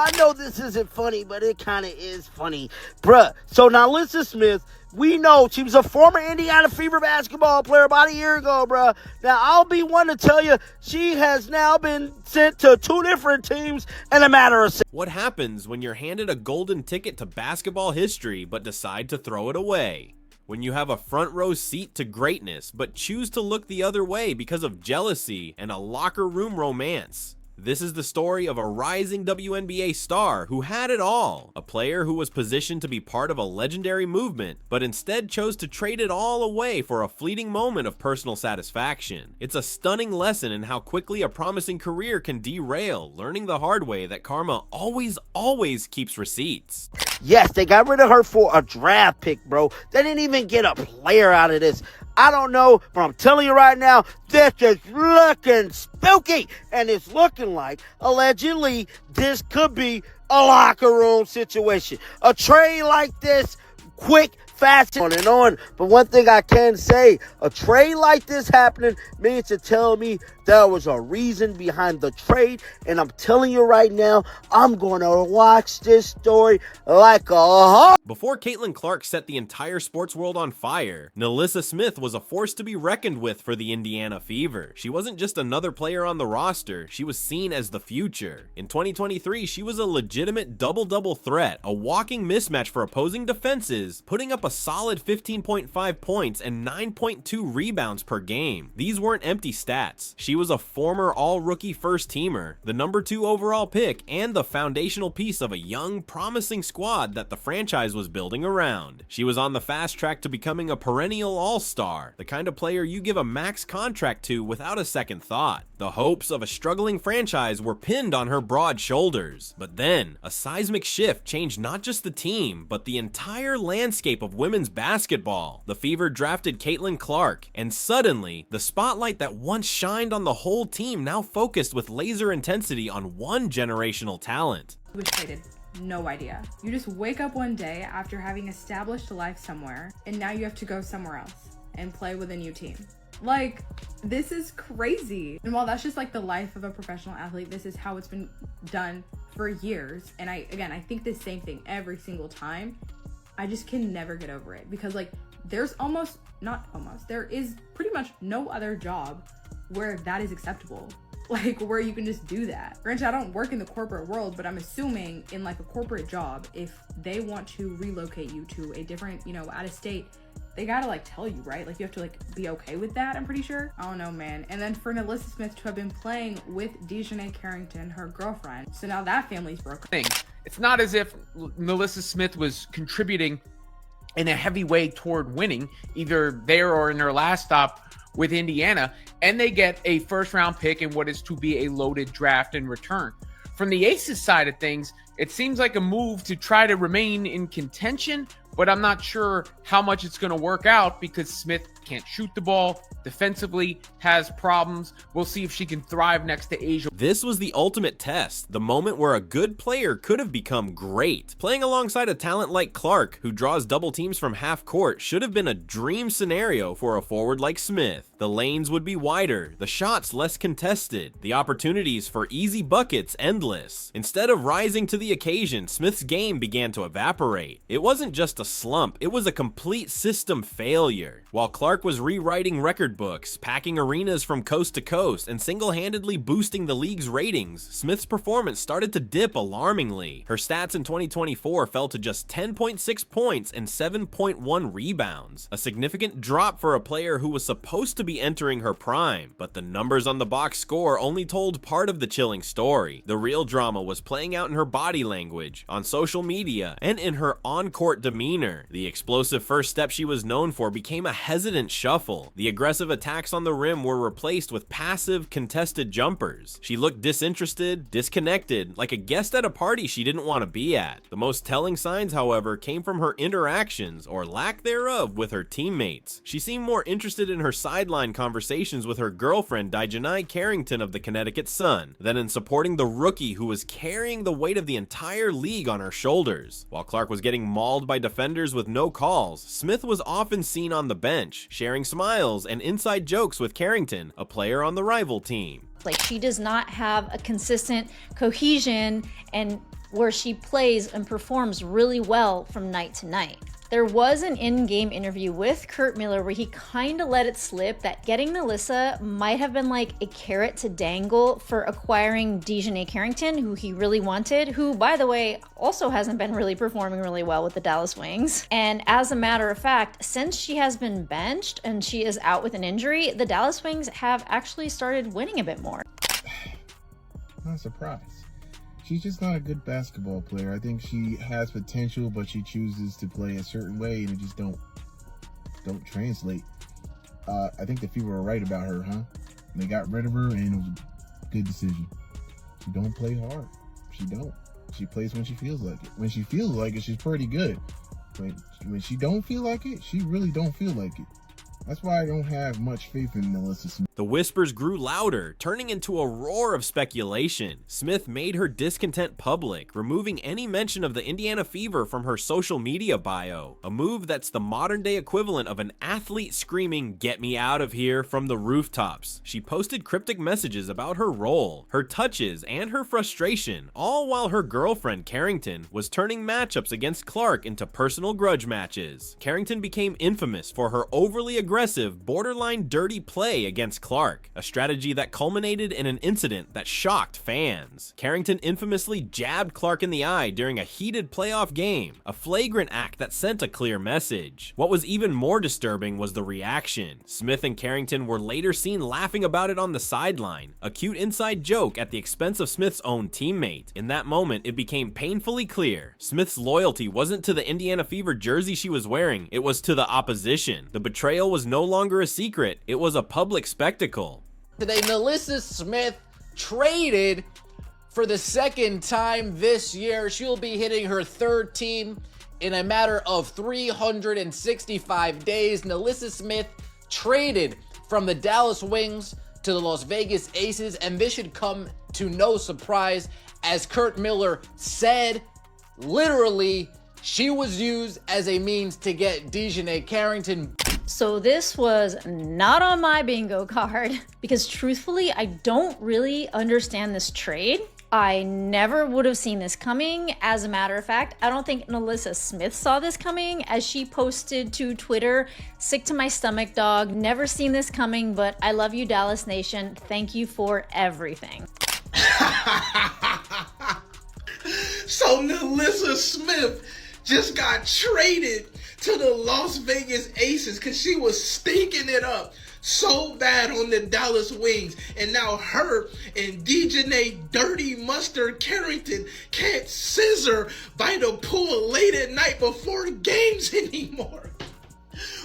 I know this isn't funny, but it kind of is funny. Bruh, so NaLyssa Smith, we know she was a former Indiana Fever basketball player about a year ago, bruh. Now, I'll be one to tell you, she has now been sent to 2 different teams in a matter of seconds. What happens when you're handed a golden ticket to basketball history but decide to throw it away? When you have a front row seat to greatness but choose to look the other way because of jealousy and a locker room romance? This is the story of a rising WNBA star who had it all, a player who was positioned to be part of a legendary movement, but instead chose to trade it all away for a fleeting moment of personal satisfaction. It's a stunning lesson in how quickly a promising career can derail, learning the hard way that karma always keeps receipts. Yes, they got rid of her for a draft pick, bro. They didn't even get a player out of this. I don't know, but I'm telling you right now, this is looking spooky. And it's looking like, allegedly, this could be a locker room situation. A trade like this, quick, fast, on and on. But one thing I can say, a trade like this happening means to tell me there was a reason behind the trade. And I'm telling you right now, I'm going to watch this story like a hawk. Before Caitlin Clark set the entire sports world on fire, NaLyssa Smith was a force to be reckoned with for the Indiana Fever. She wasn't just another player on the roster, she was seen as the future. In 2023, she was a legitimate double-double threat, a walking mismatch for opposing defenses, putting up a solid 15.5 points and 9.2 rebounds per game. These weren't empty stats. She was a former all-rookie first-teamer, the number 2 overall pick, and the foundational piece of a young, promising squad that the franchise was building around. She was on the fast track to becoming a perennial all-star, the kind of player you give a max contract to without a second thought. The hopes of a struggling franchise were pinned on her broad shoulders. But then, a seismic shift changed not just the team, but the entire landscape of women's basketball. The Fever drafted Caitlin Clark, and suddenly, the spotlight that once shined on the whole team now focused with laser intensity on one generational talent. Was traded. No idea. You just wake up one day after having established a life somewhere, and now you have to go somewhere else and play with a new team. Like, this is crazy. And while that's just like the life of a professional athlete, this is how it's been done for years. And I think the same thing every single time. I just can never get over it because like there is pretty much no other job where that is acceptable. Like where you can just do that. Granted, I don't work in the corporate world, but I'm assuming in like a corporate job, if they want to relocate you to a different, out of state, they gotta like tell you, right? Like you have to like be okay with that, I'm pretty sure. I don't know, man. And then for NaLyssa Smith to have been playing with DiJonai Carrington, her girlfriend. So now that family's broken. It's not as if NaLyssa Smith was contributing in a heavy way toward winning, either there or in her last stop with Indiana, and they get a first-round pick in what is to be a loaded draft in return. From the Aces side of things, it seems like a move to try to remain in contention, but I'm not sure how much it's going to work out because Smith can't shoot the ball, defensively has problems. We'll see if she can thrive next to Asia. This was the ultimate test, the moment where a good player could have become great. Playing alongside a talent like Clark, who draws double teams from half court, should have been a dream scenario for a forward like Smith. The lanes would be wider, the shots less contested, the opportunities for easy buckets endless. Instead of rising to the occasion, Smith's game began to evaporate. It wasn't just a slump, it was a complete system failure. While Clark was rewriting record books, packing arenas from coast to coast, and single-handedly boosting the league's ratings, Smith's performance started to dip alarmingly. Her stats in 2024 fell to just 10.6 points and 7.1 rebounds, a significant drop for a player who was supposed to be entering her prime, but the numbers on the box score only told part of the chilling story. The real drama was playing out in her body language, on social media, and in her on-court demeanor. The explosive first step she was known for became a hesitant shuffle. The aggressive attacks on the rim were replaced with passive, contested jumpers. She looked disinterested, disconnected, like a guest at a party she didn't want to be at. The most telling signs, however, came from her interactions, or lack thereof, with her teammates. She seemed more interested in her sideline conversations with her girlfriend DiJonai Carrington of the Connecticut Sun than in supporting the rookie who was carrying the weight of the entire league on her shoulders. While Clark was getting mauled by defenders with no calls, Smith was often seen on the bench, sharing smiles and inside jokes with Carrington, a player on the rival team. Like, she does not have a consistent cohesion and where she plays and performs really well from night to night. There was an in-game interview with Curt Miller where he kind of let it slip that getting NaLyssa might have been like a carrot to dangle for acquiring DiJonai Carrington, who he really wanted, who, by the way, also hasn't been really performing really well with the Dallas Wings. And as a matter of fact, since she has been benched and she is out with an injury, the Dallas Wings have actually started winning a bit more. Not surprised. She's just not a good basketball player. I think she has potential, but she chooses to play a certain way, and it just don't translate. I think the Fever were right about her, huh? They got rid of her, and it was a good decision. She don't play hard. She don't. She plays when she feels like it. When she feels like it, she's pretty good. When she don't feel like it, she really don't feel like it. That's why I don't have much faith in NaLyssa Smith. The whispers grew louder, turning into a roar of speculation. Smith made her discontent public, removing any mention of the Indiana Fever from her social media bio, a move that's the modern-day equivalent of an athlete screaming, "Get me out of here," from the rooftops. She posted cryptic messages about her role, her touches, and her frustration, all while her girlfriend Carrington was turning matchups against Clark into personal grudge matches. Carrington became infamous for her overly aggressive, borderline dirty play against Clark, a strategy that culminated in an incident that shocked fans. Carrington infamously jabbed Clark in the eye during a heated playoff game, a flagrant act that sent a clear message. What was even more disturbing was the reaction. Smith and Carrington were later seen laughing about it on the sideline, a cute inside joke at the expense of Smith's own teammate. In that moment, it became painfully clear. Smith's loyalty wasn't to the Indiana Fever jersey she was wearing, it was to the opposition. The betrayal was no longer a secret, it was a public spectacle. Today, NaLyssa Smith traded for the second time this year. She'll be hitting her third team in a matter of 365 days. NaLyssa Smith traded from the Dallas Wings to the Las Vegas Aces, and this should come to no surprise. As Curt Miller said, literally, she was used as a means to get DiJonai Carrington. So this was not on my bingo card because truthfully, I don't really understand this trade. I never would have seen this coming. As a matter of fact, I don't think NaLyssa Smith saw this coming as she posted to Twitter, "Sick to my stomach, dog. Never seen this coming, but I love you, Dallas Nation. Thank you for everything." So NaLyssa Smith just got traded to the Las Vegas Aces because she was stinking it up so bad on the Dallas Wings, and now her and DiJonai Dirty Mustard Carrington can't scissor by the pool late at night before games anymore.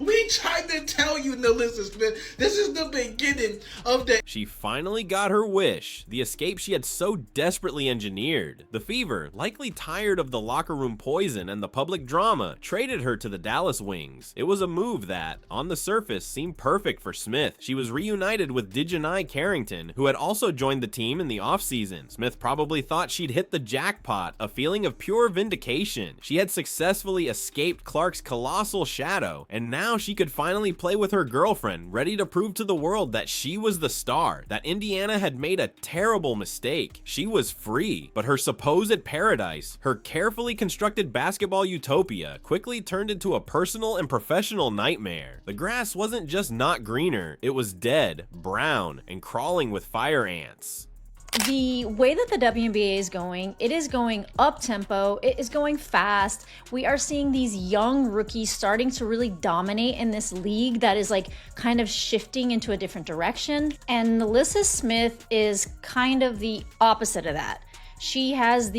We tried to tell you, NaLyssa Smith, this is the beginning of the... She finally got her wish, the escape she had so desperately engineered. The Fever, likely tired of the locker room poison and the public drama, traded her to the Dallas Wings. It was a move that, on the surface, seemed perfect for Smith. She was reunited with DiJonai Carrington, who had also joined the team in the offseason. Smith probably thought she'd hit the jackpot, a feeling of pure vindication. She had successfully escaped Clark's colossal shadow, and now she could finally play with her girlfriend, ready to prove to the world that she was the star, that Indiana had made a terrible mistake. She was free, but her supposed paradise, her carefully constructed basketball utopia, quickly turned into a personal and professional nightmare. The grass wasn't just not greener, it was dead, brown, and crawling with fire ants. The way that the WNBA is going, it is going up tempo, it is going fast. We are seeing these young rookies starting to really dominate in this league that is like kind of shifting into a different direction. And NaLyssa Smith is kind of the opposite of that. She has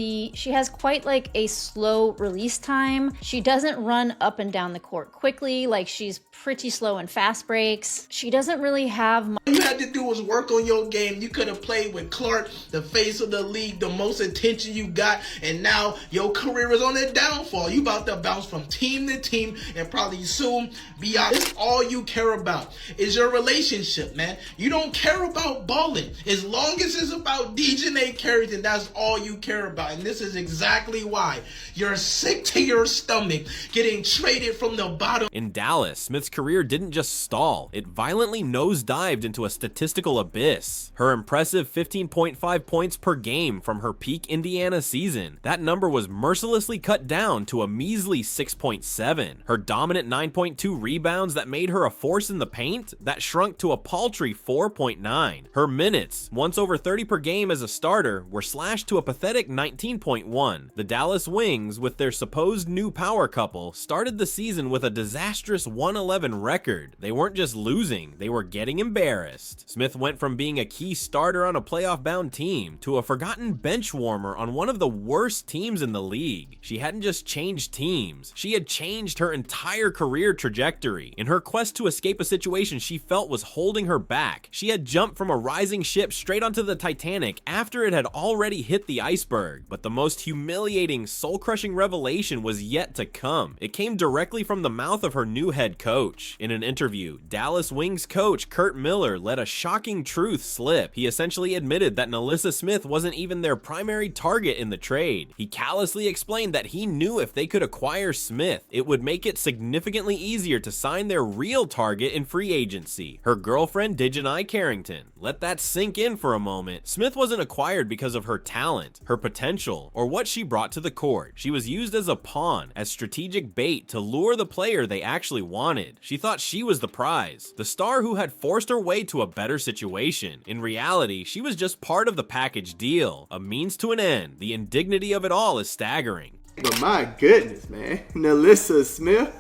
quite like a slow release time. She doesn't run up and down the court quickly, like she's pretty slow in fast breaks. She doesn't really have much. All you had to do was work on your game. You could have played with Clark, the face of the league, the most attention you got, and now your career is on a downfall. You about to bounce from team to team and probably soon be out. It's all you care about is your relationship, man. You don't care about balling. As long as it's about DiJonai Carrington, that's all all you care about. And this is exactly why you're sick to your stomach getting traded from the bottom. In Dallas, Smith's career didn't just stall, it violently nosedived into a statistical abyss. Her impressive 15.5 points per game from her peak Indiana season, that number was mercilessly cut down to a measly 6.7. Her dominant 9.2 rebounds that made her a force in the paint, that shrunk to a paltry 4.9. Her minutes, once over 30 per game as a starter, were slashed to a pathetic 19.1. The Dallas Wings, with their supposed new power couple, started the season with a disastrous 1-11 record. They weren't just losing, they were getting embarrassed. Smith went from being a key starter on a playoff-bound team to a forgotten bench warmer on one of the worst teams in the league. She hadn't just changed teams, she had changed her entire career trajectory. In her quest to escape a situation she felt was holding her back, she had jumped from a rising ship straight onto the Titanic after it had already hit the iceberg. But the most humiliating, soul-crushing revelation was yet to come. It came directly from the mouth of her new head coach. In an interview, Dallas Wings coach Curt Miller let a shocking truth slip. He essentially admitted that NaLyssa Smith wasn't even their primary target in the trade. He callously explained that he knew if they could acquire Smith, it would make it significantly easier to sign their real target in free agency, her girlfriend DiJonai Carrington. Let that sink in for a moment. Smith wasn't acquired because of her talent, her potential, or what she brought to the court. She was used as a pawn, as strategic bait to lure the player they actually wanted. She thought she was the prize, the star who had forced her way to a better situation. In reality, she was just part of the package deal, a means to an end. The indignity of it all is staggering. But my goodness, man, NaLyssa Smith.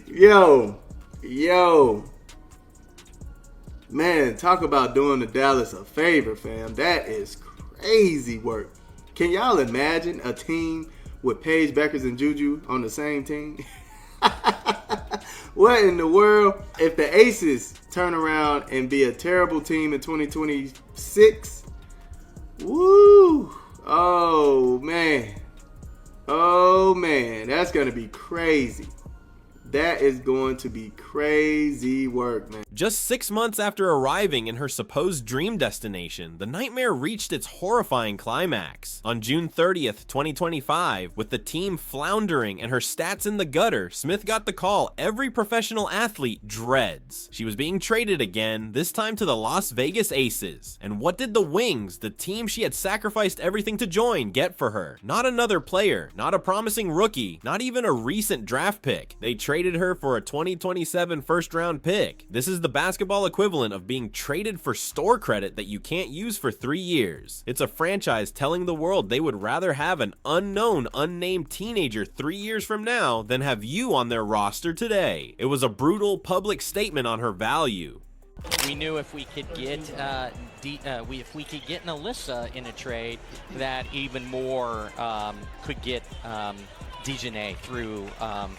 Yo. Man, talk about doing the Dallas a favor, fam. That is crazy work. Can y'all imagine a team with Paige Beckers and Juju on the same team? What in the world? If the Aces turn around and be a terrible team in 2026, woo! Oh man, that's gonna be crazy. That is going to be crazy work, man. Just 6 months after arriving in her supposed dream destination, the nightmare reached its horrifying climax. On June 30th, 2025, with the team floundering and her stats in the gutter, Smith got the call every professional athlete dreads. She was being traded again, this time to the Las Vegas Aces. And what did the Wings, the team she had sacrificed everything to join, get for her? Not another player, not a promising rookie, not even a recent draft pick. They traded her for a 2027 first-round pick. This is the basketball equivalent of being traded for store credit that you can't use for 3 years. It's a franchise telling the world they would rather have an unknown, unnamed teenager 3 years from now than have you on their roster today. It was a brutal public statement on her value. We knew if we could get NaLyssa in a trade, that even more could get DiJonai through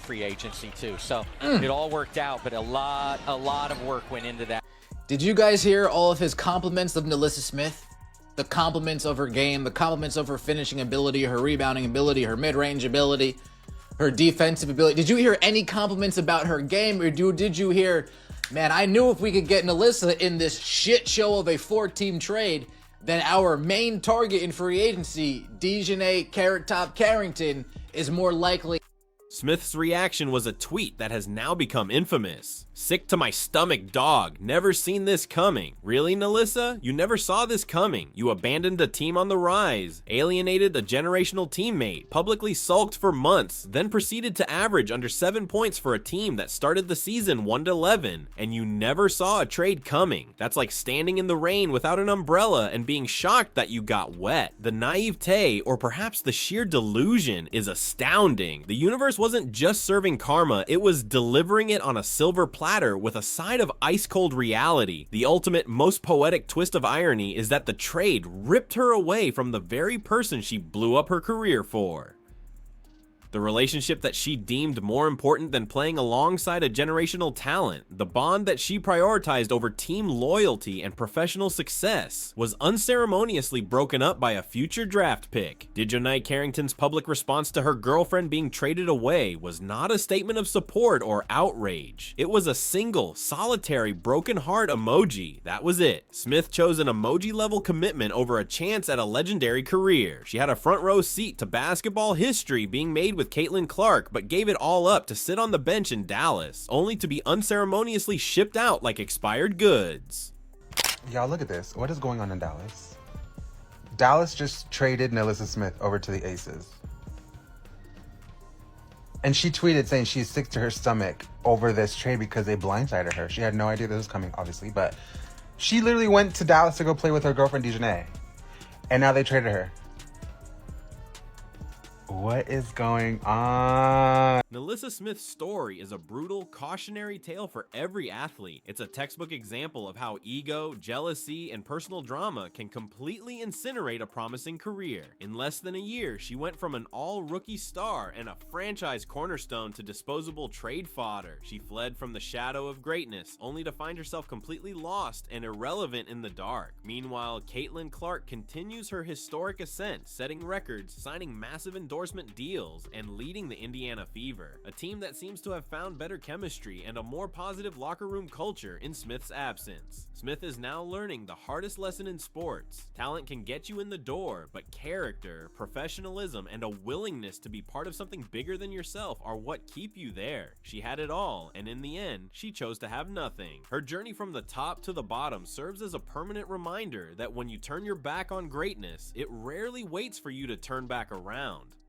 free agency too. So it all worked out, but a lot of work went into that. Did you guys hear all of his compliments of NaLyssa Smith? The compliments of her game, the compliments of her finishing ability, her rebounding ability, her mid-range ability, her defensive ability. Did you hear any compliments about her game, or did you hear, man, I knew if we could get NaLyssa in this shit show of a 4-team trade, then our main target in free agency, DiJonai Carrot Top Carrington, is more likely. Smith's reaction was a tweet that has now become infamous. Sick to my stomach, dog. Never seen this coming. Really, NaLyssa? You never saw this coming. You abandoned a team on the rise, alienated a generational teammate, publicly sulked for months, then proceeded to average under 7 points for a team that started the season 1-11, and you never saw a trade coming. That's like standing in the rain without an umbrella and being shocked that you got wet. The naivete, or perhaps the sheer delusion, is astounding. The universe wasn't just serving karma, it was delivering it on a silver platter with a side of ice-cold reality. The ultimate, most poetic twist of irony is that the trade ripped her away from the very person she blew up her career for. The relationship that she deemed more important than playing alongside a generational talent, the bond that she prioritized over team loyalty and professional success, was unceremoniously broken up by a future draft pick. DiJonai Carrington's public response to her girlfriend being traded away was not a statement of support or outrage. It was a single, solitary, broken heart emoji. That was it. Smith chose an emoji-level commitment over a chance at a legendary career. She had a front row seat to basketball history being made with Caitlin Clark, but gave it all up to sit on the bench in Dallas, only to be unceremoniously shipped out like expired goods. Y'all, look at this. What is going on in Dallas? Dallas just traded NaLyssa Smith over to the Aces. And she tweeted saying she's sick to her stomach over this trade because they blindsided her. She had no idea this was coming, obviously, but she literally went to Dallas to go play with her girlfriend, DiJonai. And now they traded her. What is going on? NaLyssa Smith's story is a brutal, cautionary tale for every athlete. It's a textbook example of how ego, jealousy, and personal drama can completely incinerate a promising career. In less than a year, she went from an all-rookie star and a franchise cornerstone to disposable trade fodder. She fled from the shadow of greatness, only to find herself completely lost and irrelevant in the dark. Meanwhile, Caitlin Clark continues her historic ascent, setting records, signing massive endorsements, deals, and leading the Indiana Fever, a team that seems to have found better chemistry and a more positive locker room culture in Smith's absence. Smith is now learning the hardest lesson in sports. Talent can get you in the door, but character, professionalism, and a willingness to be part of something bigger than yourself are what keep you there. She had it all, and in the end, she chose to have nothing. Her journey from the top to the bottom serves as a permanent reminder that when you turn your back on greatness, it rarely waits for you to turn back around.